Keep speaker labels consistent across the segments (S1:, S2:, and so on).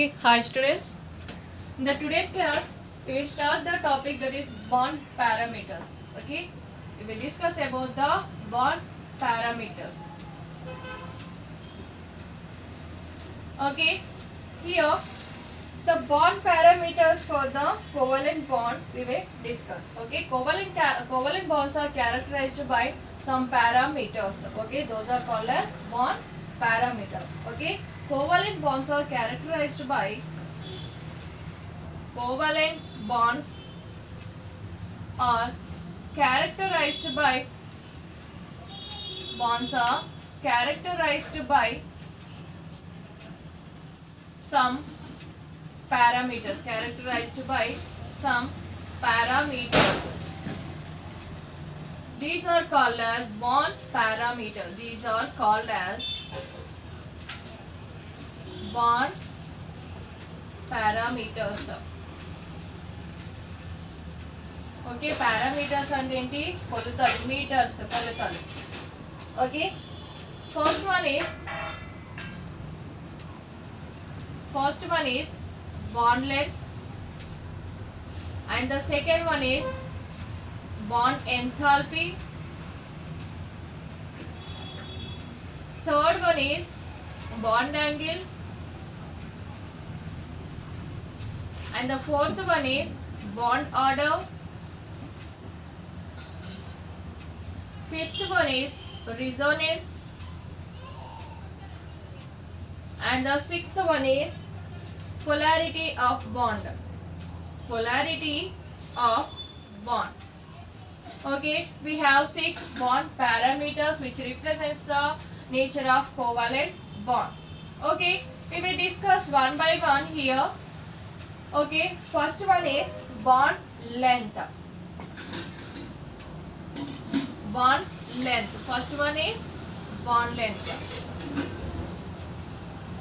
S1: Okay, hi students. In the today's class, we will start the topic that is bond parameter. Okay, we will discuss about the bond parameters. Okay, here the bond parameters for the covalent bond we will discuss. Okay, covalent bonds are characterized by some parameters. Okay, those are called as bond parameter. Okay, covalent bonds are characterized by covalent bonds are characterized by bonds are characterized by some parameters these are called as bonds parameters. These are called as bond parameters. Okay, parameters అంటే ఏంటి కొలతలు metres కొలతలు. Okay, first one is bond length and the second one is bond enthalpy, third one is bond angle and the fourth one is bond order, fifth one is resonance and the sixth one is polarity of bond. Okay, we have 6 bond parameters which represents the nature of covalent bond. Okay, we will discuss one by one here. Okay, first one is bond length. First one is bond length.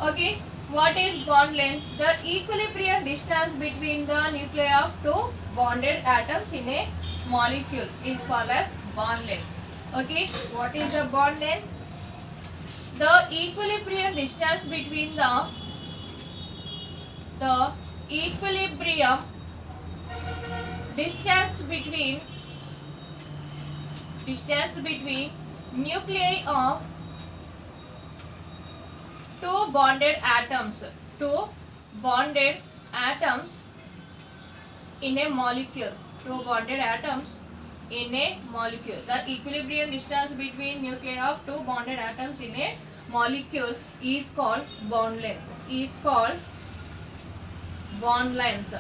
S1: Okay, what is bond length? The equilibrium distance between the nuclei of two bonded atoms in a molecule is called as bond length. Okay, what is the bond length? The equilibrium distance between the equilibrium distance between nuclei of two bonded atoms in a molecule. The equilibrium distance between nuclei of two bonded atoms in a molecule is called bond length.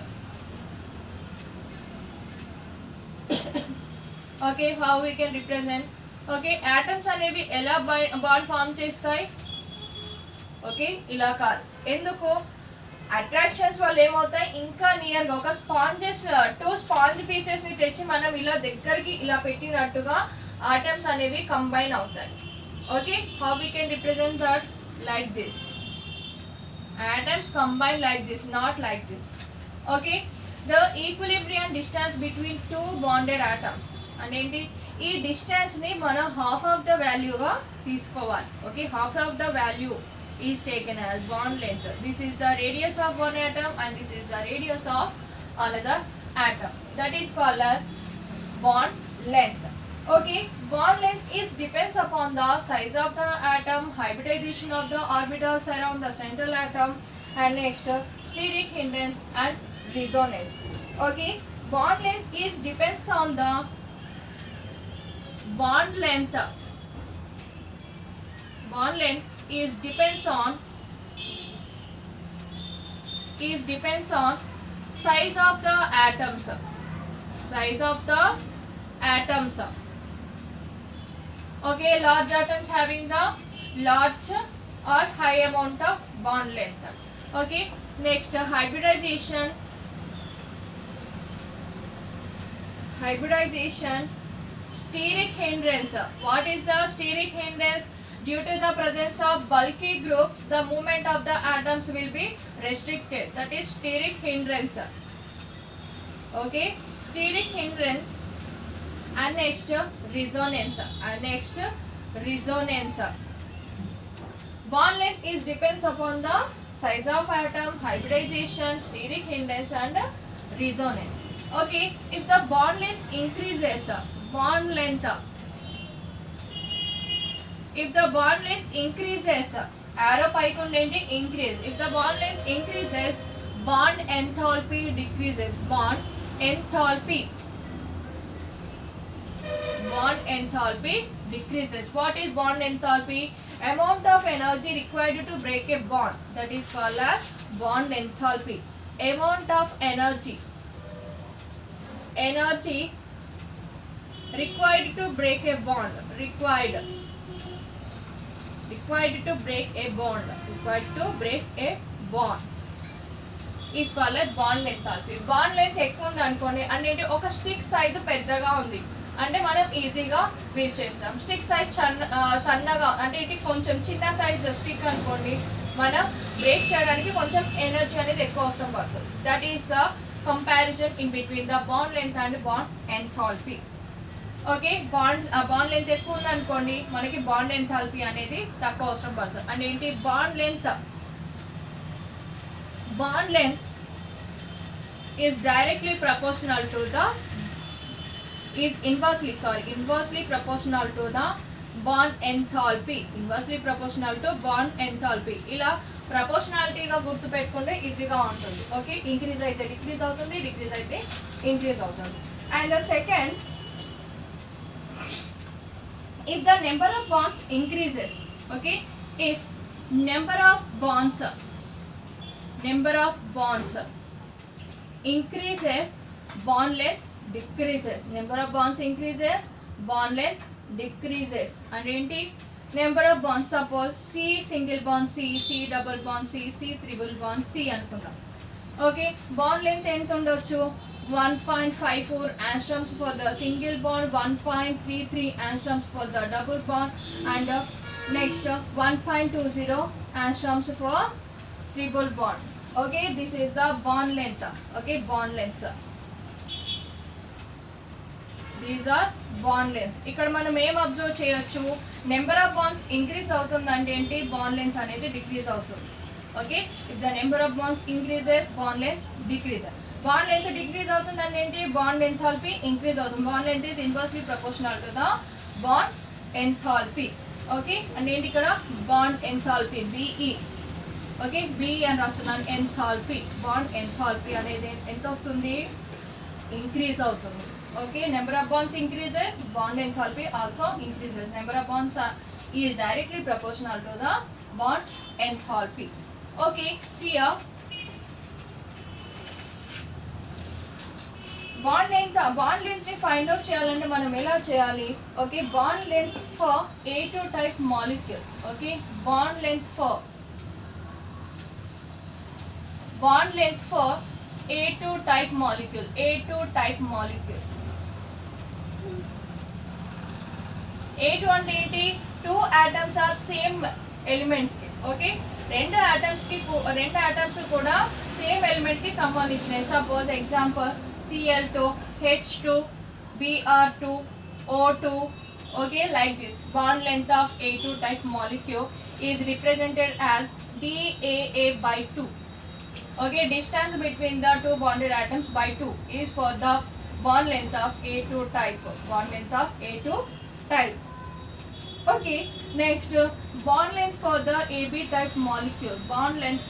S1: Okay, how we can represent? Okay, atoms అనేవి ఎలా bond form చేస్తాయి? Okay, ఇలా కాదు. ఎందుకు? Attractions వల్ల ఏమవుతాయి, ఇంకా నియర్గా ఒక టూ స్పాంజ్ పీసెస్ ని తెచ్చి మనం ఇలా దగ్గరికి ఇలా పెట్టినట్టుగా ఆటమ్స్ అనేవి కంబైన్ అవుతాయి. Okay, how we can represent that? Like this. Atoms combine like this, not like this. Okay, the equilibrium distance between two bonded atoms and ఏంటి, ఈ డిస్టెన్స్ ని మనం హాఫ్ ఆఫ్ ద వాల్యూగా తీసుకోవాలి. Okay, half of the value is taken as bond length. This is the radius of one atom and this is the radius of another atom. That is called as bond length. Okay, bond length depends upon the size of the atom, hybridization of the orbitals around the central atom, and next steric hindrance and resonance. Okay, bond length depends on the bond length depends on size of the atoms. Okay, large atoms having the large or high amount of bond length. Okay, next hybridization, steric hindrance. What is the steric hindrance? Due to the presence of bulky groups, the movement of the atoms will be restricted. That is steric hindrance. Okay, steric hindrance and next resonance. Bond length depends upon the size of atom, hybridization, steric hindrance and resonance. Okay, if the bond length increases, bond length, if the bond length increases, arrow pike undenti increase. If the bond length increases, bond enthalpy decreases. Bond enthalpy decreases. What is bond enthalpy? Amount of energy required to break a bond, that is called as bond enthalpy. Amount of energy required to break a bond, required to break a bond is called as bond enthalpy. Bond length ఎక్కువ ఉంది అనుకోండి అంటే ఒక stick size పెద్దగా ఉంది అంటే మనం ఈజీగా వీల్ చేస్తాం. స్టిక్ సైజ్ సన్నగా అంటే ఇది కొంచెం చిన్న సైజ్ స్టిక్ అనుకోండి మనం బ్రేక్ చేయడానికి కొంచెం ఎనర్జీ అనేది ఎక్కువ అవసరం పడుతుంది. That is comparison in between the bond length and bond enthalpy. Okay, bond length ఎక్కువ ఉంది అనుకోండి మనకి బాండ్ ఎంథాల్పీ అనేది తక్కువ అవసరం పడుతుంది. అంటే ఏంటి, bond length is directly proportional to the inversely proportional to the bond enthalpy. ఇలా ప్రపోర్షనాలిటీగా గుర్తు పెట్టుకుంటే ఈజీగా ఉంటుంది. ఓకే, ఇంక్రీజ్ అయితే డిక్రీజ్ అవుతుంది, డిక్రీజ్ అయితే ఇంక్రీజ్ అవుతుంది. And the second, if the number of bonds increases, okay, if number of bonds increases, bond length decreases. Number of bonds increases, bond length decreases. And enti number of bonds, suppose C single bond C, C double bond C, C triple bond C అనుకుందాం. Okay, bond length ఎంత ఉండొచ్చు, 1.54 angstroms for the single bond, 1.33 angstroms for the double bond, and next 1.20 angstroms for triple bond. Okay, this is the bond length. Okay, bond lengths. These are bond lengths. ఇక్కడ మనం ఏం observe చేయొచ్చు, number of wands increase అవుతుందంటే ఏంటి, bond length అనేది decrease అవుతుంది. Okay, if the number of wands increases, bond length decreases. Bond length decrease అవుతుందంటే ఏంటి, బాండ్ ఎంథాల్పీ ఇంక్రీజ్ అవుతుంది. Bond length is inversely proportional to the bond enthalpy. Okay, అంటే ఏంటి ఇక్కడ bond enthalpy BE. Okay, BE అని రాస్తున్నాను. Enthalpy, bond enthalpy అనేది ఎంత వస్తుంది, ఇంక్రీజ్ అవుతుంది. Okay, number of wands increases, bond enthalpy also increases. Number of wands is directly proportional to the bond enthalpy. Okay, here bond length ని find out చేయాలంటే మనం ఎలా చేయాలి. Okay, bond length for A2 type molecule. Okay, bond length for A2 type molecule. A2 అంటే ఏంటి, 2 atoms are same element. Okay, రెండు atoms కూడా same element కి సంబంధించినవి. Suppose example Cl2, H2, Br2, O2. Okay, like this. Bond length of A2 type molecule is represented as DAA by 2. Okay, distance between the two bonded atoms by 2 is for the bond length of A2 type. Okay, next bond length for the AB type molecule. Bond length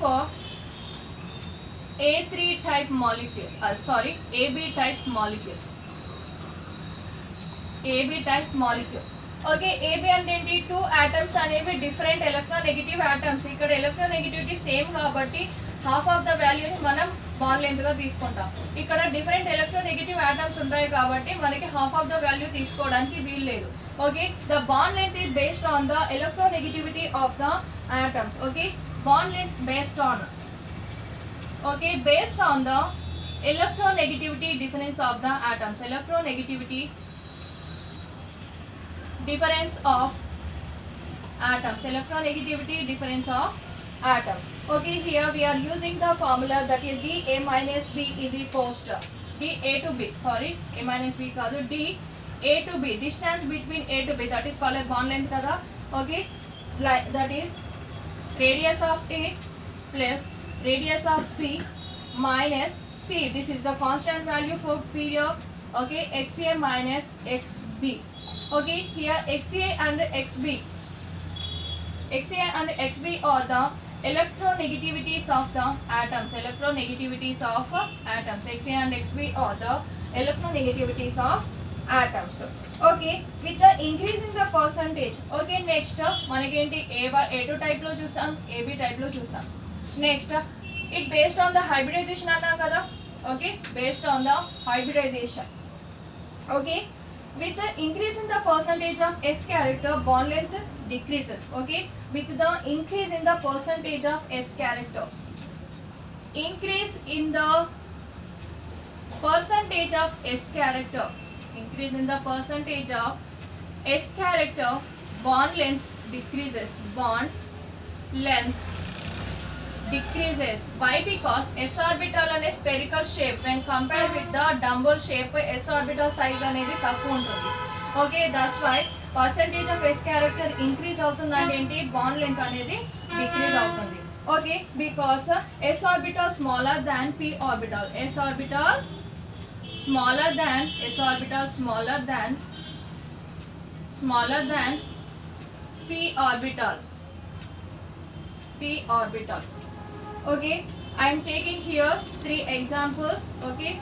S1: for A3 type molecule. AB type molecule. Okay, AB అంటే ఏంటి, 2 atoms అనేవి different electronegative atoms. ఇక్కడ electronegativity same కాబట్టి half of the వాల్యూని మనం bond length గా తీసుకుంటాం. ఇక్కడ డిఫరెంట్ ఎలక్ట్రోనెగటివ్ ఆటమ్స్ ఉంటాయి కాబట్టి మనకి హాఫ్ ఆఫ్ ద వాల్యూ తీసుకోవడానికి వీలు లేదు. Okay, the bond length is based on the electronegativity of the atoms. Okay, bond length based on the electronegativity difference of the atoms. Electronegativity difference of atom. Okay, here we are using the formula that is dA minus B is equals to dA to B. Sorry, A minus B కాదు, dA to B. Distance between A to B, that is called as bond length కదా. Okay, like that is radius of A plus radius of P minus C. This is the constant value for period. Okay, XA minus XB. Okay, here XA and XB. XA and XB are the electronegativities of the atoms. Electronegativities of atoms. XA and XB are the electronegativities of atoms. Okay, with the increase in the percentage. Okay, next మనకేంటి A2 type లో చూసాం, AB type లో చూసాం. Next it based on the hybridization అన్నా కదా. Okay, based on the hybridization. Okay, with the increase in the percentage of S character, bond length decreases. Okay, with the increase in the percentage of S character, increase in the percentage of S character, increase in the percentage of S character, bond length decreases. Bond length decreases. Why? Because S orbital and a spherical shape when compared with the dumbbell shape, S orbital size అనేది తక్కువ ఉంటుంది. Okay, that's why percentage of S character increase అవుతుందంటే ఏంటి, bond length అనేది decrease అవుతుంది. Okay, because S orbital smaller than P orbital. S orbital smaller than P orbital. Okay, I am taking here 3 examples. Okay,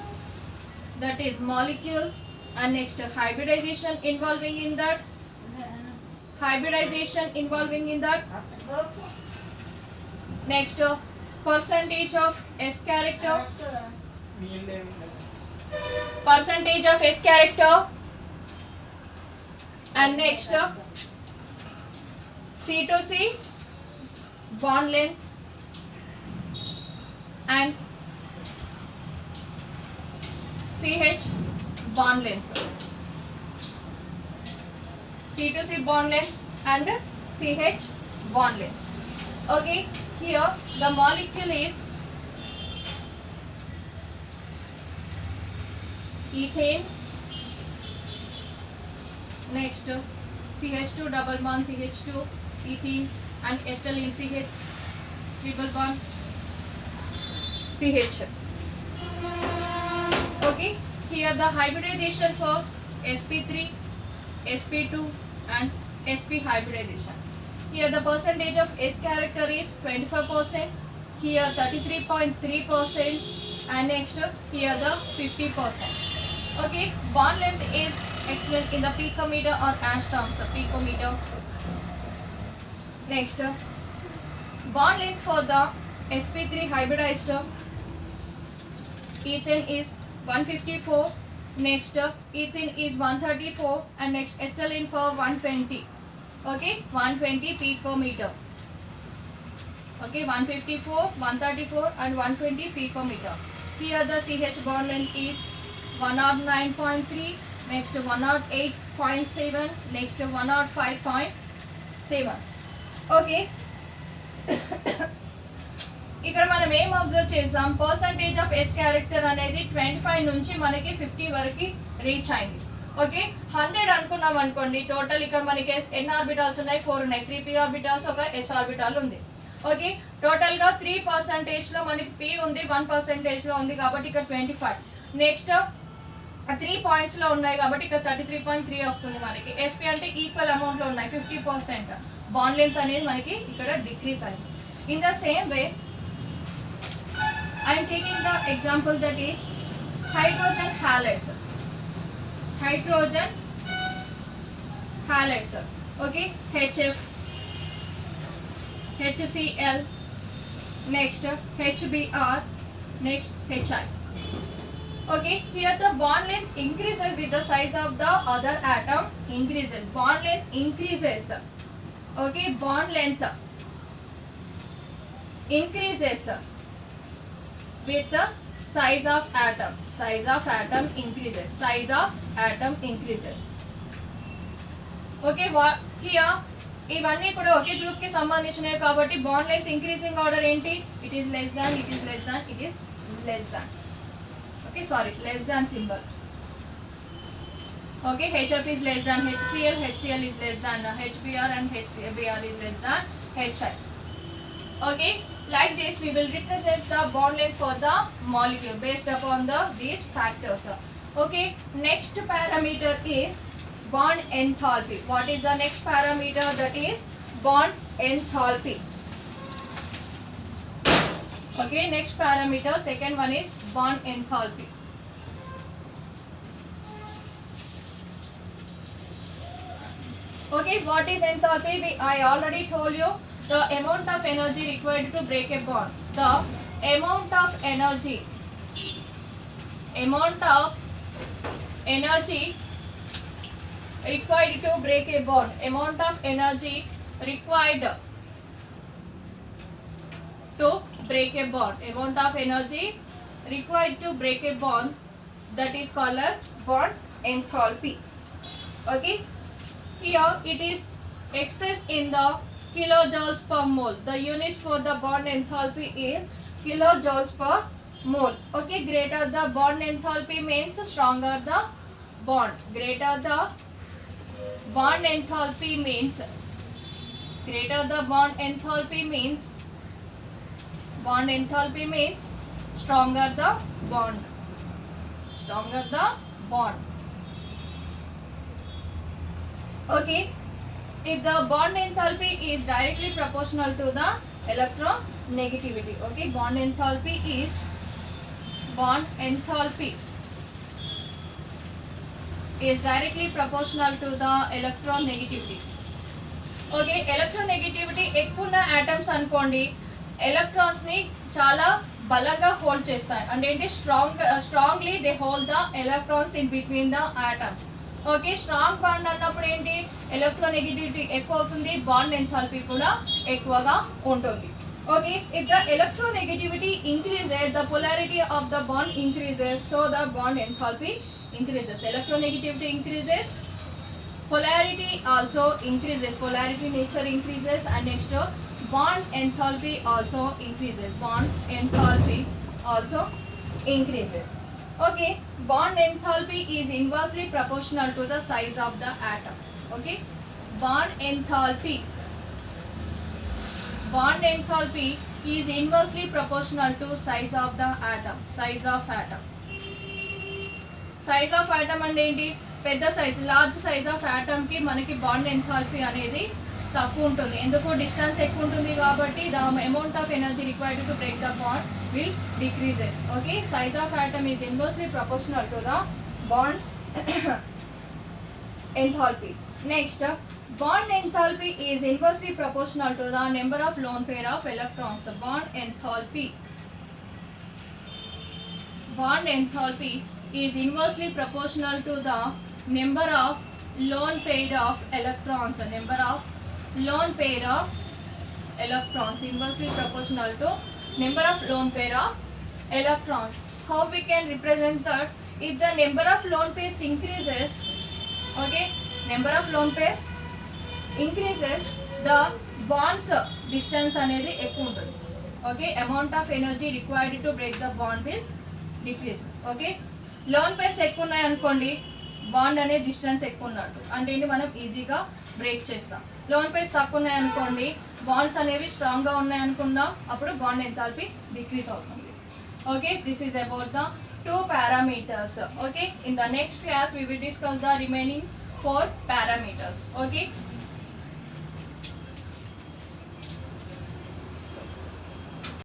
S1: that is molecule and next hybridization involving in that. Next percentage of S character. And next C to C bond length and CH bond length. C to C bond length and CH bond length. Okay, here the molecule is ethane. Next CH2 double bond CH2 ethene and acetylene CH triple bond CH. Okay, here the hybridization for sp3, sp2 and sp hybridization. Here the percentage of S character is 25%, here 33.3% and next here the 50%. Okay, bond length is explained in the picometer or angstroms. Picometer. Next, bond length for the sp3 hybridized ethane is 154, next ethene is 134 and next acetylene for 120. Okay, 120 picometer. Okay, 154, 134 and 120 picometer. Here the CH bond length is 109.3, next 108.7, next 105.7. Okay. ఇక్కడ మనం ఏం observe చేసాం, percentage of yes character అనేది 25 నుంచి మనకి 50 వరకు reach అయింది. Okay, 100 అనుకున్నాం అనుకోండి, టోటల్ ఇక్కడ మనకి ఎన్ ఆర్బిటాల్స్ ఉన్నాయి, 4 ఉన్నాయి, 3 పి ఆర్బిటాల్స్, ఒక ఎస్ ఆర్బిటాల్ ఉంది. ఓకే, టోటల్ గా 3% లో మనకి పి ఉంది, 1% లో ఉంది కాబట్టి ఇక్కడ 25. నెక్స్ట్ 3 పాయింట్స్ లో ఉన్నాయి కాబట్టి ఇక్కడ 33.3 వస్తుంది మనకి. ఎస్పీ అంటే ఈక్వల్ అమౌంట్ లో ఉన్నాయి, 50%. బాండ్ లెంత్ అనేది మనకి ఇక్కడ డిక్రీజ్ అయింది. In the same way I am taking the example that is hydrogen halides. Okay, HF, HCl, next HBr, next HI. Okay, here the bond length increases with the size of the other atom increases. Bond length increases. Okay, bond length increases with the size of atom. Increases. Okay, what here ఇవన్నీ కూడా ఒకే group కి సంబంధించినవి కాబట్టి bond length increasing order ఏంటి, it is less than. Okay, sorry, less than symbol. Okay, HF is less than HCl, HCl is less than HBr, and HBr is less than HI. Okay, like this we will represent the bond length for the molecule based upon these factors. Okay, next parameter is bond enthalpy. What is the next parameter? That is bond enthalpy. Okay, next parameter, second one is bond enthalpy. Okay, what is enthalpy? I already told you the amount of energy required to break a bond. The amount of energy required to break a bond. Amount of energy required to break a bond. Amount of energy required to break a bond, that is called as bond enthalpy. Okay. Here it is expressed in the kilojoules per mole. The units for the bond enthalpy is kilojoules per mole. Okay, greater the bond enthalpy means stronger the bond. Greater the bond enthalpy means stronger the bond. Okay, if the bond enthalpy is directly proportional to the electronegativity. Okay, bond enthalpy is directly proportional to the electronegativity. Okay, electronegativity ఎక్కువ ఉన్న atoms అనుకోండి electrons ని చాలా బలంగా hold చేస్తాయి. అంటే ఏంటి strongly they hold the electrons in between the atoms. Okay, strong bond అన్నప్పుడు ఏంటి, ఎలక్ట్రోనెగటివిటీ ఎక్కువ అవుతుంది, బాండ్ ఎంథాల్పీ కూడా ఎక్కువగా ఉంటుంది. Okay, if the electronegativity increases the polarity of the bond increases, so the bond enthalpy increases. Electronegativity increases, polarity also increases, polarity nature increases, and next bond enthalpy also increases. Okay, bond enthalpy is inversely proportional to the size of the atom. Okay, bond enthalpy is inversely proportional to size of the atom. Size of atom అంటే ఏంటి, పెద్ద size large size of atom కి మనకి bond enthalpy అనేది తక్కువ ఉంటుంది. ఎందుకు, distance ఎక్కువ ఉంటుంది కాబట్టి the amount of energy required to break the bond will decreases. Okay, size of atom is inversely proportional to the bond enthalpy. Next, bond enthalpy is inversely proportional to the number of lone pair of electrons. Bond enthalpy is inversely proportional to the number of lone pair of electrons. Inversely proportional to number of lone pair of electrons. How we can represent that? If the number of lone pairs increases, okay, number of lone pairs increases, the bonds distance అనేది ఎక్కువ ఉంటుంది. Okay, amount of energy required to break the bond will decrease. Okay, loan pairs ఎక్కువ ఉన్నాయి అనుకోండి, bond అనే distance ఎక్కువ ఉన్నట్టు, అంటే ఏంటి, మనం ఈజీగా బ్రేక్ చేస్తాం. లోన్ పేర్స్ తక్కువ ఉన్నాయి అనుకోండి, బాండ్స్ అనేవి స్ట్రాంగ్గా ఉన్నాయి అనుకుందాం, అప్పుడు బాండ్ ఎంథాల్పీ డిక్రీజ్ అవుతుంది. Okay, this is about the 2 parameters. Okay, in the next class we will discuss the remaining 4 parameters. Okay.